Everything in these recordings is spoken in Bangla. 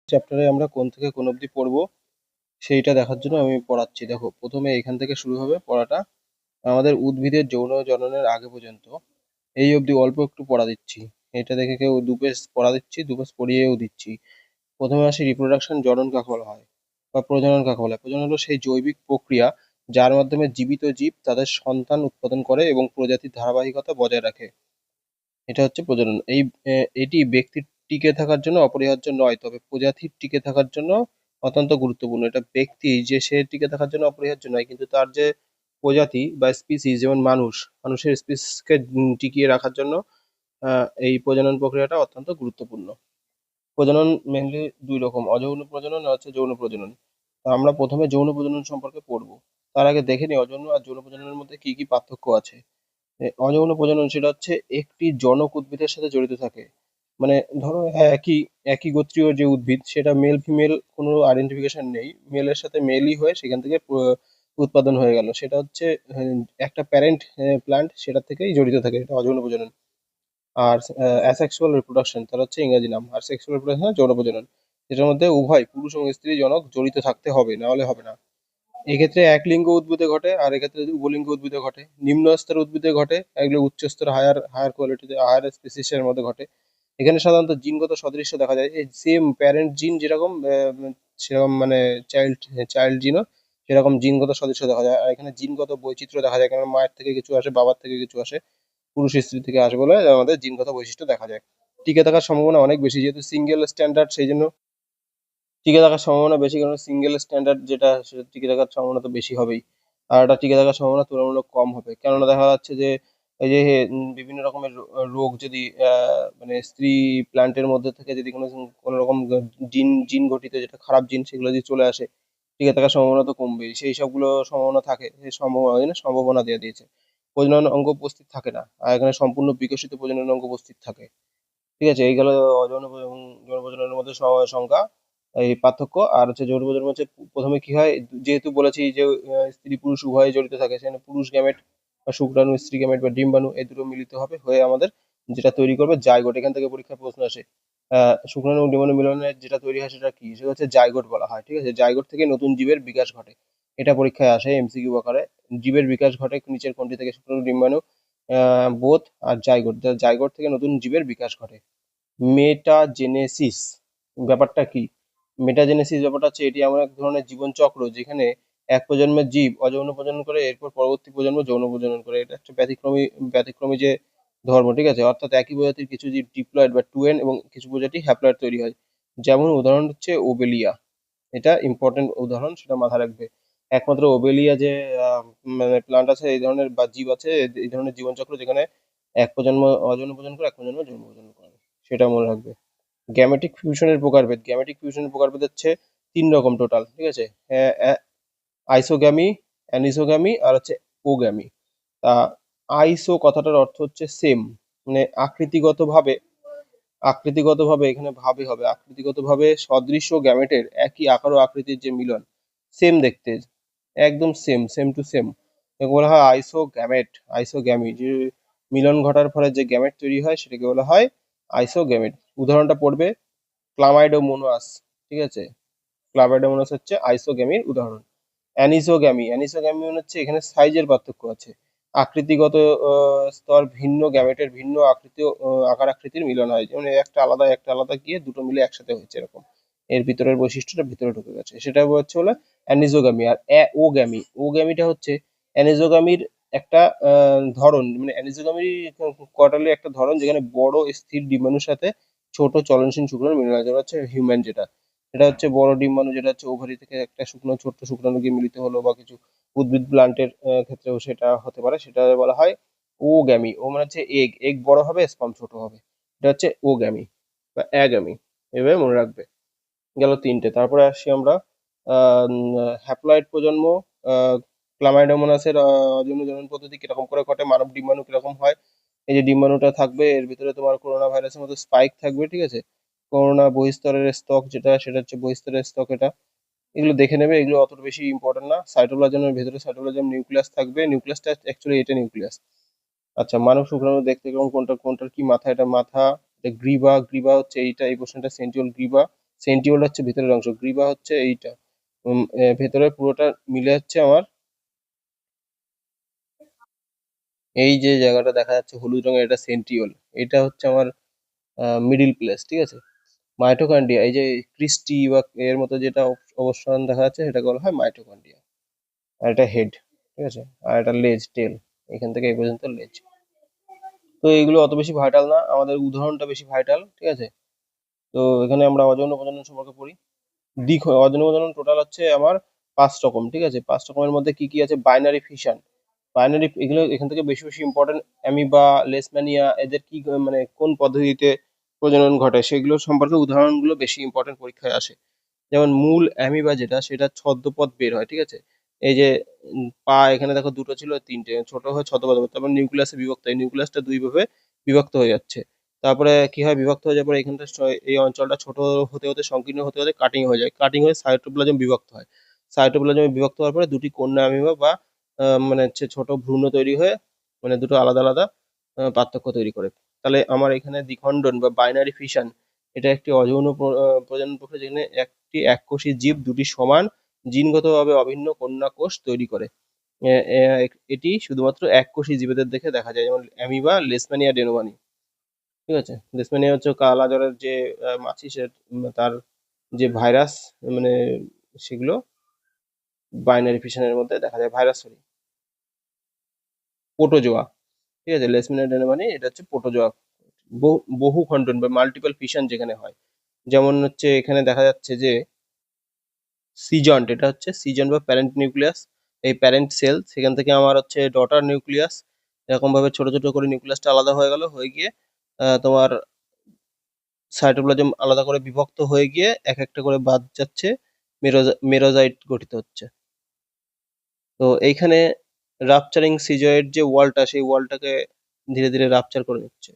চ্যাপ্টারে আমরা কোন থেকে কোন অবধি পড়বো সেইটা দেখার জন্য আমি পড়াচ্ছি। দেখো, প্রথমে এখান থেকে শুরু হবে পড়াটা। আমাদের উদ্ভিদের যৌন জননের আগে পর্যন্ত এই অবধি অল্প একটু পড়া দিচ্ছি। এটা দেখে কেউ দু পেজ পড়া দিচ্ছি, দু পেজ পড়িয়েও দিচ্ছি। প্রথমে আসি রিপ্রোডাকশন। জনন কাকে বলা হয় বা প্রজনন কাকে বলে? প্রজনন হলো সেই জৈবিক প্রক্রিয়া যার মাধ্যমে জীবিত জীব তাদের সন্তান উৎপাদন করে এবং প্রজাতির ধারাবাহিকতা বজায় রাখে। এটা হচ্ছে প্রজনন। এটি ব্যক্তির টিকে থাকার জন্য অপরিহার্য নয়, তবে প্রজাতির টিকে থাকার জন্য অত্যন্ত গুরুত্বপূর্ণ। এটা ব্যক্তি যে সে টিকে থাকার জন্য অপরিহার্য নয়, কিন্তু তার যে প্রজাতি বা স্পিসিস, যেমন মানুষের স্পিসিসকে টিকিয়ে রাখার জন্য এই প্রজনন প্রক্রিয়াটা অত্যন্ত গুরুত্বপূর্ণ। প্রজনন মেনলি দুই রকম, অযৌন প্রজনন আর হচ্ছে যৌন প্রজনন। তো আমরা প্রথমে যৌন প্রজনন সম্পর্কে পড়বো। তার আগে দেখে নিই অযৌন আর যৌন প্রজননের মধ্যে কি কি পার্থক্য আছে। অযৌন প্রজনন সেটা হচ্ছে একটি জনক উদ্ভিদের সাথে জড়িত থাকে। মানে ধরো একই একই গোত্রীয় যে উদ্ভিদ, সেটা মেল ফিমেল কোনো আইডেন্টিফিকেশন নেই, মেলের সাথে মেলই হয়ে সেখান থেকে উৎপাদন হয়ে গেল, সেটা হচ্ছে একটা প্যারেন্ট প্লান্ট, সেটা থেকেই জড়িত থাকে, এটা অযৌন প্রজনন। আর অ্যাসেক্সুয়াল রিপ্রোডাকশন তার হচ্ছে ইংরেজি নাম, আর সেক্সুয়াল রিপ্রোডাকশন যৌন প্রজনন। এটার মধ্যে উভয় পুরুষ এবং স্ত্রী জনক জড়িত থাকতে হবে, না হলে হবে না। এক্ষেত্রে এক লিঙ্গ উদ্ভিদে ঘটে, আর এক্ষেত্রে যদি উভলিঙ্গ উদ্ভিদে ঘটে। নিম্ন স্তরের উদ্ভিদে ঘটে, এগুলো উচ্চ স্তর হায়ার হায়ার কোয়ালিটিতে হায়ার স্পিসিসের মধ্যে ঘটে। এখানে সাধারণত জিনগত সাদৃশ্য দেখা যায়, এই সেম প্যারেন্ট জিন যেরকম সেরকম মানে চাইল্ড চাইল্ড জিনও সেরকম জিনগত সাদৃশ্য দেখা যায়। আর এখানে জিনগত বৈচিত্র্য দেখা যায়, কারণ মায়ের থেকে কিছু আসে, বাবার থেকে কিছু আসে, পুরুষ স্ত্রী থেকে আসে বলে আমাদের জিনগত বৈশিষ্ট্য দেখা যায়। টিকে থাকার সম্ভাবনা অনেক বেশি, যেহেতু সিঙ্গেল স্ট্যান্ডার্ড, সেই জন্য টিকে থাকার সম্ভাবনা বেশি, কারণ সিঙ্গেল স্ট্যান্ডার্ড যেটা সেটা টিকে থাকার সম্ভাবনা তো বেশি হবেই। আর এটা টিকে থাকার সম্ভাবনা তুলনামূলক কম হবে, কেননা দেখা যাচ্ছে যে এই যে বিভিন্ন রকমের রোগ যদি মানে স্ত্রী প্ল্যান্টের মধ্যে থেকে যদি কোনো রকম জিন জিন ঘটিত যেটা খারাপ জিন, সেগুলো যদি চলে আসে, টিকে থাকার সম্ভাবনা তো কমবেই। সেই সবগুলো সম্ভাবনা থাকে, সেই সম্ভাবনা দিয়ে দিয়েছে। প্রজনন অঙ্গ উপস্থিত থাকে না, আর এখানে সম্পূর্ণ বিকশিত প্রজনন অঙ্গ উপস্থিত থাকে। ঠিক আছে, এই গেল যৌন এবং যৌন প্রজননের মধ্যে সংখ্যা, এই পার্থক্য। আর হচ্ছে যৌন প্রজনন হচ্ছে প্রথমে কি হয়, যেহেতু বলেছি যে স্ত্রী পুরুষ উভয়ে জড়িত থাকে, সেখানে পুরুষ গ্যামেট বা শুক্রাণু, স্ত্রী গ্যামেট বা ডিম্বাণু, এই দুটো মিলিত হবে হয়ে আমাদের যেটা তৈরি করবে জাইগোট। এখান থেকে পরীক্ষার প্রশ্ন আসে, শুক্রাণু এবং ডিম্বাণু মিলনের যেটা তৈরি হয় সেটা কি, সেটা হচ্ছে জাইগোট বলা হয়। ঠিক আছে, জাইগোট থেকে নতুন জীবের বিকাশ ঘটে, এটা পরীক্ষায় আসে এমসিকিউ আকারে। জীবের বিকাশ ঘটে নিচের কোনটি থেকে? শুক্রাণু, ডিম্বাণু, বোথ আর জাইগোট। জাইগোট থেকে নতুন জীবের বিকাশ ঘটে। মেটাজেনেসিস ব্যাপারটা কি? মেটাজেনেসিস ব্যাপারটা হচ্ছে, এটি এমন এক ধরনের জীবন চক্র যেখানে এক প্রজন্মের জীব অযৌন প্রজনন করে, এরপর পরবর্তী প্রজন্ম যৌন প্রজনন করে। এটা একটা ব্যতিক্রমী যে ধর্ম। ঠিক আছে, অর্থাৎ একই প্রজাতির কিছু জীব ডিপ্লয়েড বা টুয়েন এবং কিছু প্রজাতি হ্যাপ্লয়েড তৈরি হয়। যেমন উদাহরণ হচ্ছে ওবেলিয়া, এটা ইম্পর্টেন্ট উদাহরণ, সেটা মাথায় রাখবে। একমাত্র ওবেলিয়া যে মানে প্লান্ট আছে এই ধরনের বা জীব আছে, এই ধরনের জীবনচক্র যেখানে এক প্রজন্ম অযৌন প্রজনন করে, এক প্রজন্ম যৌন প্রজনন করে, সেটা মনে রাখবে। গ্যামেটিক ফিউশনের প্রকারভেদ। গ্যামেটিক ফিউশনের প্রকারভেদ হচ্ছে তিন রকম টোটাল। ঠিক আছে, আইসোগ্যামি, অ্যানিসোগ্যামি আর হচ্ছে ওগ্যামি। তা আইসো কথাটার অর্থ হচ্ছে সেম, মানে আকৃতিগতভাবে এখানে ভাবে হবে, আকৃতিগতভাবে সদৃশ্য গ্যামেটের একই আকার ও আকৃতির যে মিলন, সেম দেখতে, একদম সেম, সেম টু সেম, বলা হয় আইসোগ্যামি। যে মিলন ঘটার ফলে যে গ্যামেট তৈরি হয় সেটাকে বলা হয় আইসোগ্যামেট। উদাহরণটা পড়বে ক্লামাইডোমোনাস। ঠিক আছে, ক্লামাইডোমোনাস হচ্ছে আইসোগ্যামির উদাহরণ। অ্যানিসোগ্যামি মানে হচ্ছে এখানে সাইজের পার্থক্য আছে, আকৃতিগত স্তর ভিন্ন গ্যামেটের ভিন্ন আকৃতি আকার আকৃতির মিলন হয়, যেমন একটা আলাদা একটা আলাদা গিয়ে দুটো মিলে একসাথে হয়েছে এরকম, এর ভিতরের বৈশিষ্ট্যটা ভিতরে ঢুকে গেছে, সেটা হচ্ছে হলো অ্যানিসোগ্যামি। আর ওগ্যামিটা হচ্ছে অ্যানিসোগ্যামির একটা ধরন, মানে অ্যানিসোগ্যামির কোয়ার্টারলি একটা ধরন, যেখানে বড় স্থির ডিম্বাণুর সাথে ছোট চলনশীল শুক্রাণু মিলন হয়, যেটা হচ্ছে হিউম্যান। এটা হচ্ছে বড় ডিম্বাণু, যেটা হচ্ছে ওভারি থেকে একটা ছোট্ট শুক্রাণু গিয়ে মিলিত হলো, বা কিছু উদ্ভিদ প্লান্টের ক্ষেত্রেও সেটা হতে পারে, সেটা বলা হয় ওগ্যামি। ও মানে হচ্ছে এগ, এগ বড় হবে, স্পার্ম ছোট হবে, এটা হচ্ছে ওগ্যামি বা অ্যাগামি। এভাবে মনে রাখবে। গেল তিনটে। তারপরে আসি আমরা হ্যাপ্লয়েড প্রজন্ম। ক্লামাইডোমোনাসের অযৌন জনন পদ্ধতি কিরকম করে ঘটে, মানব ডিম্বাণু কিরকম হয়। এই যে ডিম্বাণুটা থাকবে, এর ভিতরে তোমার করোনা ভাইরাসের মতো স্পাইক থাকবে। ঠিক আছে, করোনা বহিস্তরের স্তক যেটা, সেটা হচ্ছে বহিস্তরের স্তক, এটা এগুলো দেখে নেবে, এগুলো অতটা বেশি ইম্পর্টেন্ট না। সাইটোপ্লাজমের ভেতরে সাইটোপ্লাজম নিউক্লিয়াস থাকবে, নিউক্লিয়াসটা অ্যাকচুয়ালি এটা নিউক্লিয়াস। আচ্ছা, মানব শুক্রাণু দেখতে কেমন, কোনটার কি মাথা? এটা মাথা। এটা গ্রীবা হচ্ছে এইটা, এই পোর্শনটা সেন্ট্রিওল গ্রীবা। সেন্টিওল হচ্ছে ভিতরের অংশ, গ্রীবা হচ্ছে এইটা, ভেতরে পুরোটা মিলে হচ্ছে আমার এই যে জায়গাটা দেখা যাচ্ছে হলুদ রঙের, এটা সেন্ট্রিওল। এটা হচ্ছে আমার মিডিল প্লেস, ঠিক আছে। মাইটোকন্ড্রিয়া, এই যে ক্রিস্টি বা এর মতো যেটা অবস্থান দেখা যাচ্ছে সেটাকে বলা হয় মাইটোকন্ড্রিয়া। আর এটা হেড, ঠিক আছে। আর এটা লেজ, টেল, এখান থেকে এই পর্যন্ত লেজ। তো এইগুলো অত বেশি ভাইটাল না, আমাদের উদাহরণটা বেশি ভাইটাল, ঠিক আছে। তো এখানে আমরা অযৌন প্রজনন সম্পর্কে পড়ি। অযৌন প্রজনন টোটাল হচ্ছে আমার 5 রকম, ঠিক আছে। 5 রকমের মধ্যে কি কি আছে? বাইনারি ফিশন, বাইনারি, এগুলো এখান থেকে বেশি বেশি ইম্পর্টেন্ট। অ্যামিবা, লেশম্যানিয়া, এদের কি মানে কোন পদ্ধতিতে প্রজনন ঘটে সেগুলো সম্পর্কে উদাহরণগুলো বেশি ইম্পর্টেন্ট পরীক্ষায় আসে। যেমন মূল অ্যামিবা যেটা, সেটা ছদ্মপদ বের হয়, ঠিক আছে। এই যে পা এখানে দেখো দুটো ছিল, তিনটে ছোট হয়ে ছদ্মপদ হবে। তারপর নিউক্লিয়াসে বিভক্ত হয়, নিউক্লিয়াসটা দুই ভাবে বিভক্ত হয়ে যাচ্ছে। তারপরে কি হয়? বিভক্ত হয়ে যাওয়ার পরে এখানটা এই অঞ্চলটা ছোট হতে হতে সংকীর্ণ হতে হতে কাটিং হয়ে যায়, কাটিং হয়ে সাইটোপ্লাজম বিভক্ত হয়। সাইটোপ্লাজমে বিভক্ত হওয়ার পরে দুটি কন্যা অ্যামিবা বা মানে হচ্ছে ছোট ভ্রূণ তৈরি হয়ে, মানে দুটো আলাদা আলাদা পার্থক্য তৈরি করে। তাহলে আমার এখানে দ্বিখণ্ডন বা বাইনারি ফিশন, এটা একটি অযৌন প্রজনন প্রক্রিয়া, যেখানে একটি এককোষী জীব দুটি সমান জিনগতভাবে অভিন্ন কন্যা কোষ তৈরি করে। এটি শুধুমাত্র এককোষী জীবেদের দেখে দেখা যায়, যেমন অ্যামিবা, লেশম্যানিয়া ডেনোমানি, ঠিক আছে। লেশম্যানিয়া হচ্ছে কালা জ্বরের যে মাছি, সে তার যে ভাইরাস, মানে সেগুলো বাইনারি ফিশনের মধ্যে দেখা যায়। ভাইরাস, সরি, প্রোটোজোয়া, ঠিক আছে। লেশম্যানিয়া ডেনোমানি এটা হচ্ছে প্রোটোজোয়া। বহু খণ্ডন বা মাল্টিপল ফিশন যেখানে হয়, যেমন হচ্ছে এখানে দেখা যাচ্ছে যে সিজন্ট, এটা হচ্ছে সিজন বা প্যারেন্ট নিউক্লিয়াস, এই প্যারেন্ট সেল, সেখান থেকে আমার হচ্ছে ডটার নিউক্লিয়াস। এরকম ভাবে ছোট ছোট করে নিউক্লিয়াসটা আলাদা হয়ে গেল, হয়ে গিয়ে তোমার সাইটোপ্লাজম আলাদা করে বিভক্ত হয়ে গিয়ে এক একটা করে বাদ যাচ্ছে, মেরোজাইট গঠিত হচ্ছে। তো এইখানে রাপচারিং সিজয়েড যে ওয়ালটা, সেই ওয়ালটাকে ধীরে ধীরে রাপচার করে নিচ্ছে।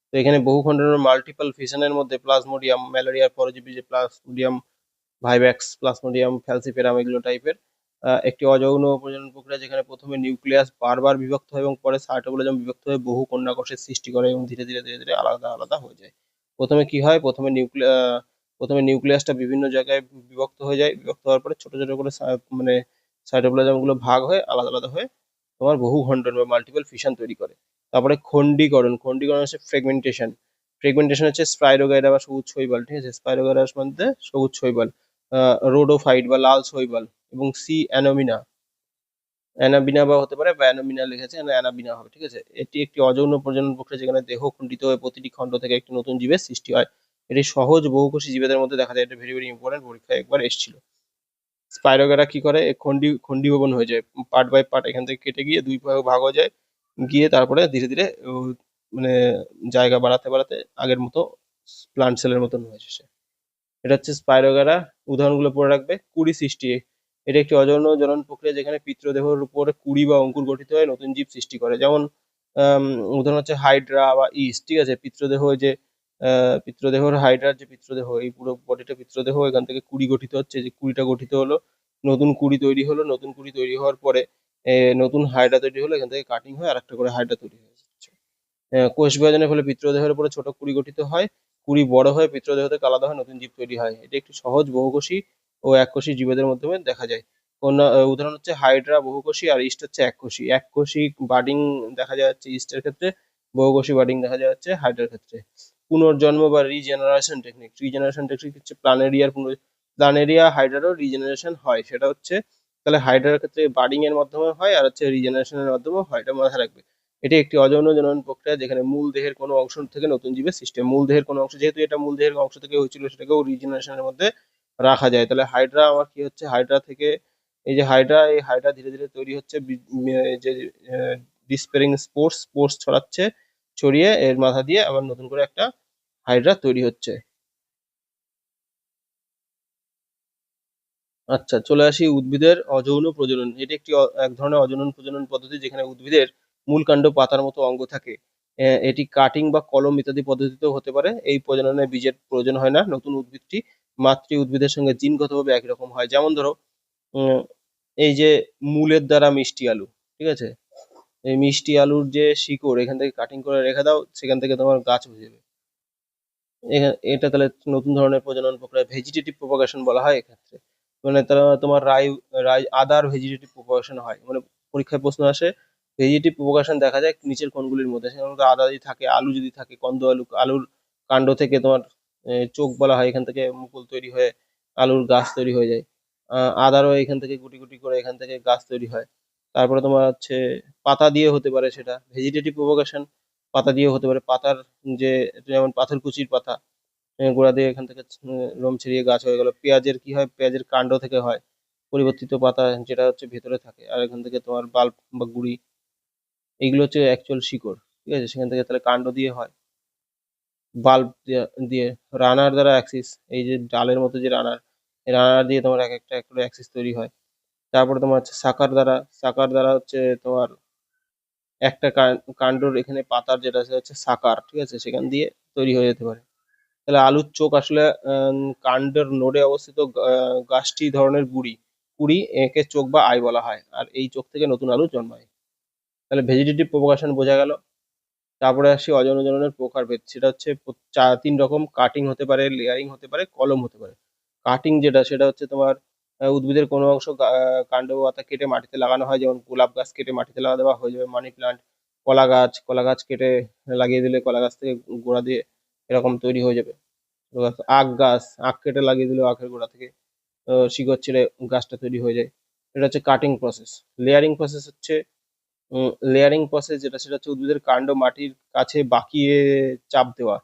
তো এখানে বহু খণ্ডনের মাল্টিপল ফিশনের মধ্যে প্লাজমোডিয়াম, ম্যালেরিয়ার পরজীবী যে প্লাজমোডিয়াম ভাইভ্যাক্স, প্লাজমোডিয়াম ফ্যালসিফেরাম, এগুলো টাইপের একটি অযৌন প্রজনন প্রক্রিয়া, যেখানে প্রথমে নিউক্লিয়াস বারবার বিভক্ত হয় এবং পরে সাইটোপ্লাজম বিভক্ত হয়ে বহু কন্যা কোষের সৃষ্টি করে এবং ধীরে ধীরে ধীরে ধীরে আলাদা আলাদা হয়ে যায়। প্রথমে কি হয়? প্রথমে নিউক্লিয়াসটা বিভিন্ন জায়গায় বিভক্ত হয়ে যায়, বিভক্ত হওয়ার পরে ছোট ছোট করে মানে সাইটোপ্লাজম গুলো ভাগ হয়ে আলাদা আলাদা হয়ে তোমার বহু খণ্ডন বা মাল্টিপল ফিশন তৈরি করে। তারপরে খণ্ডীকরণ, খণ্ডীকরণ হচ্ছে ফ্রেগমেন্টেশন। ফ্রেগমেন্টেশন হচ্ছে স্পাইরোগাইরা বা সবুজ শৈবাল, ঠিক আছে। স্পাইরোগাইরার মধ্যে সবুজ শৈবাল, রোডোফাইট বা লাল শৈবাল, এবং সি অ্যানোমিনা, অ্যানাবিনা বা হতে পারে, বা অ্যানোমিনা লিখেছে, অ্যানাবিনা হবে, ঠিক আছে। এটি একটি অযৌন প্রজনন প্রক্রিয়া, যেখানে দেহ খণ্ডিত হয়ে প্রতিটি খণ্ড থেকে একটি নতুন জীবের সৃষ্টি হয়। এটি সহজ বহুকোষী জীবেদের মধ্যে দেখা যায়। এটা ভেরি ভেরি ইম্পর্টেন্ট, পরীক্ষায় একবার এসেছিল। স্পাইরোগাইরা কি করে? খণ্ডীভবন হয়ে যায়, পার্ট বাই পার্ট এখান থেকে কেটে গিয়ে দুই ভাগে ভাগ হয়ে যায়, গিয়ে তারপরে ধীরে ধীরে মানে জায়গা বাড়াতে বাড়াতে আগের মতো প্লান্ট সেলের মতন হয়েছে সে। এটা হচ্ছে স্পাইরোগারা। উদাহরণগুলো পড়ে রাখবে। কুড়ি সৃষ্টি, এটা একটি অযৌন জনন প্রক্রিয়া, যেখানে পিত্রদেহের উপরে কুড়ি বা অঙ্কুর গঠিত হয়ে নতুন জীব সৃষ্টি করে। যেমন উদাহরণ হচ্ছে হাইড্রা বা ইস্ট, ঠিক আছে। পিত্রদেহ, যে পিত্রদেহর হাইড্রার যে পিত্রদেহ, এই পুরো বডিটা পিত্রদেহ, এখান থেকে কুড়ি গঠিত হচ্ছে, যে কুড়িটা গঠিত হলো, নতুন কুড়ি তৈরি হলো, নতুন কুড়ি তৈরি হওয়ার পরে নতুন হাইড্রা তৈরি হলো, এখান থেকে কাটিং হয়ে আরেকটা করে হাইড্রা তৈরি হয়ে যাচ্ছে। কোষ বিভাজনের ফলে পিত্রদেহের উপরে ছোট কুড়ি গঠিত হয়, কুড়ি বড় হয়ে পিত্রদেহ থেকে আলাদা হয়, নতুন জীব তৈরি হয়। এটি একটি সহজ বহুকোষী ও এককোষী জীবেদের মাধ্যমে দেখা যায়। উদাহরণ হচ্ছে হাইড্রা বহুকোষী, আর ইস্ট হচ্ছে এককোষী। এককোষী বাডিং দেখা যাচ্ছে ইস্টের ক্ষেত্রে, বহুকোষী বাডিং দেখা যাচ্ছে হাইড্রার ক্ষেত্রে। পুনর্জন্ম বা রিজেনারেশন টেকনিক, রিজেনারেশন টেকনিক হচ্ছে প্ল্যানেরিয়া হাইড্রারও রিজেনারেশন হয়। সেটা হচ্ছে, তাহলে হাইড্রার ক্ষেত্রে বাডিং এর মাধ্যমে হয়, আর হচ্ছে রিজেনারেশনের মাধ্যমেও হয়, এটা মাথায় রাখবে। এটি একটি অযৌন জনন প্রক্রিয়া, যেখানে মূল দেহের কোনো অংশ থেকে নতুন জীবের সৃষ্টি হয়। মূল দেহের কোনো অংশ, যেহেতু এটা মূল দেহের অংশ থেকে হয়েছিল, সেটাকেও রিজেনারেশনের মধ্যে রাখা যায়। তাহলে হাইড্রা আমার কি হচ্ছে? হাইড্রা থেকে, এই যে হাইড্রা, এই হাইড্রা ধীরে ধীরে তৈরি হচ্ছে, যে ডিসপেরিং স্পোর্স স্পোর্স ছড়াচ্ছে, ছড়িয়ে এর মাথা দিয়ে আবার নতুন করে একটা হাইড্রা তৈরি হচ্ছে। আচ্ছা, চলে আসি উদ্ভিদের অযৌন প্রজনন। এটি একটি এক ধরনের অযৌন প্রজনন পদ্ধতি, যেখানে উদ্ভিদের মূল কাণ্ড পাতার মতো অঙ্গ থাকে। এটি কাটিং বা কলম ইত্যাদি পদ্ধতিতেও হতে পারে। এই প্রজননে বীজের প্রয়োজন হয় না। নতুন উদ্ভিদটি মাতৃ উদ্ভিদের সঙ্গে জিনগতভাবে একই রকম হয়। যেমন ধরো, উম, এই যে মূলের দ্বারা মিষ্টি আলু, ঠিক আছে। এই মিষ্টি আলুর যে শিকড়, এখান থেকে কাটিং করে রেখে দাও, সেখান থেকে তোমার গাছ হয়ে যাবে। এটা তাহলে নতুন ধরনের প্রজনন প্রক্রিয়া, ভেজিটেটিভ প্রপাগেশন বলা হয় এক্ষেত্রে। মানে তারা তোমার রাই রাই আদার ভেজিটেটিভ প্রপাগেশন হয়, মানে পরীক্ষায় প্রশ্ন আসে ভেজিটেটিভ প্রপাগেশন দেখা যায় নিচের কোনগুলির মধ্যে, সেখানে মধ্যে আদা যদি থাকে, আলু যদি থাকে, কন্দ আলু, আলুর কাণ্ড থেকে তোমার চোখ বলা হয়, এখান থেকে মুকুল তৈরি হয়ে আলুর গাছ তৈরি হয়ে যায়। আদারও এখান থেকে গুটি গুটি করে এখান থেকে গাছ তৈরি হয়। তারপরে তোমার হচ্ছে পাতা দিয়ে হতে পারে, সেটা ভেজিটেটিভ প্রপাগেশন। পাতা দিয়ে হতে পারে, পাতার যে যেমন পাথরকুচির পাতা, গোড়া দিয়ে এখান থেকে লোম ছিঁড়িয়ে গাছ হয়ে গেল। পেঁয়াজের কি হয়, পেঁয়াজের কাণ্ড থেকে হয় পরিবর্তিত পাতা, যেটা হচ্ছে ভেতরে থাকে, আর এখান থেকে তোমার বাল্ব বা গুঁড়ি, এইগুলো হচ্ছে অ্যাকচুয়াল শিকড়। ঠিক আছে, সেখান থেকে তাহলে কাণ্ড দিয়ে হয়। বাল্ব দিয়ে রানার দ্বারা অ্যাক্সিস, এই যে ডালের মতো যে রানার, এই রানার দিয়ে তোমার এক একটা করে অ্যাক্সিস তৈরি হয়। তারপরে তোমার হচ্ছে সাকার দ্বারা হচ্ছে তোমার একটা কাণ্ডর এখানে পাতার যেটা সেটা হচ্ছে সাকার, ঠিক আছে, সেখান দিয়ে তৈরি হয়ে যেতে পারে। তাহলে আলুর চোখ আসলে কাণ্ডের নোডে অবস্থিত গাছটি ধরনের কুড়ি একে চোখ বা আই বলা হয়, আর এই চোখ থেকে নতুন আলু জন্মায়। তাহলে ভেজিটেটিভ প্রোপাগেশন বোঝা গেল। তারপরে আসি অযৌন জননের প্রকারভেদ, সেটা হচ্ছে তিন রকম: কাটিং হতে পারে, লেয়ারিং হতে পারে, কলম হতে পারে। কাটিং যেটা সেটা হচ্ছে তোমার উদ্ভিদের কোনো অংশ কাণ্ড বা পাতা কেটে মাটিতে লাগানো হয়, যেমন গোলাপ গাছ কেটে মাটিতে লাগা দেওয়া হয়ে যাবে মানি প্লান্ট। কলা গাছ কেটে লাগিয়ে দিলে কলা গাছ থেকে গোড়া দিয়ে এরকম তৈরি হয়ে যাবে। আখ কেটে লাগিয়ে দিলে আখের গোড়া থেকে শিকড় ছেড়ে গাছটা তৈরি হয়ে যায়। এটা হচ্ছে কাটিং প্রসেস। লেয়ারিং প্রসেস যেটা সেটা হচ্ছে উদ্ভিদের কাণ্ড মাটির কাছে বাঁকিয়ে চাপ দেওয়া।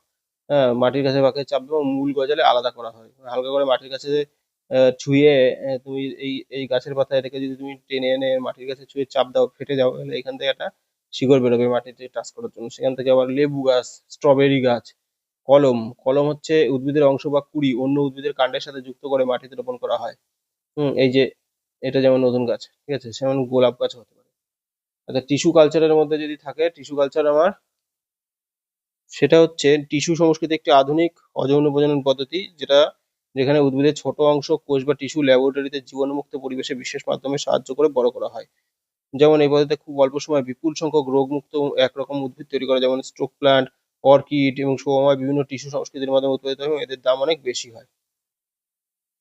হ্যাঁ, মাটির কাছে বাঁকিয়ে চাপ দেওয়া, মূল গজালে আলাদা করা হয়, হালকা করে মাটির কাছে ছুঁয়ে তুমি এই গাছের পাতা এটাকে যদি তুমি টেনে এনে মাটির কাছে ছুঁয়ে চাপ দাও, ফেটে যাও, তাহলে এখান থেকে একটা শিকড় বেরোবে মাটিতে টাচ করার জন্য। সেখান থেকে আবার লেবু গাছ, স্ট্রবেরি গাছ। কলম হচ্ছে উদ্ভিদের অংশ বা কুড়ি অন্য উদ্ভিদের কাণ্ডের সাথে যুক্ত করে মাটিতে রোপণ করা হয়। এই যে এটা যেমন নতুন গাছ, ঠিক আছে, যেমন গোলাপ গাছ হতে পারে। আচ্ছা, টিস্যু কালচারের মধ্যে যদি থাকে, টিস্যু কালচার আমার সেটা হচ্ছে টিস্যু সংস্কৃতি, একটি আধুনিক অযৌন প্রজনন পদ্ধতি, যেখানে উদ্ভিদের ছোট অংশ, কোষ বা টিস্যু ল্যাবরেটরিতে জীবাণুমুক্ত পরিবেশে বিশেষ মাধ্যমে সাহায্য করে বড় করা হয়। যেমন এই পদ্ধতিতে খুব অল্প সময়ে বিপুল সংখ্যক রোগমুক্ত একরকম উদ্ভিদ তৈরি করা, যেমন স্টোক প্লান্ট, অর্কিড এবং শোভাময় বিভিন্ন টিস্যু সংস্কৃতির মাধ্যমে উৎপাদিত হয় এবং এদের দাম অনেক বেশি হয়।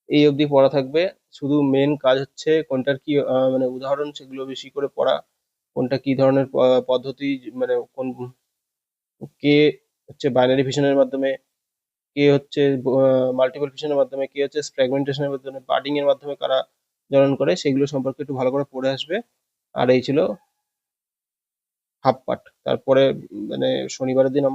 এই অবধি পড়া থাকবে। শুধু মেন কাজ হচ্ছে কোনটার কি মানে উদাহরণ, সেগুলো বেশি করে পড়া, কোনটা কি ধরনের পদ্ধতি, মানে কোন কে হচ্ছে বাইনারি ফিশনের মাধ্যমে, কে হচ্ছে মাল্টিপল ফিশনের মাধ্যমে, কে হচ্ছে ফ্র্যাগমেন্টেশনের মাধ্যমে, বাডিং এর মাধ্যমে কারা জনন করে, সেগুলো সম্পর্কে একটু ভালো করে পড়ে আসবে। আর এই ছিল হাফ পার্ট। তারপরে মানে শনিবারের দিন আমরা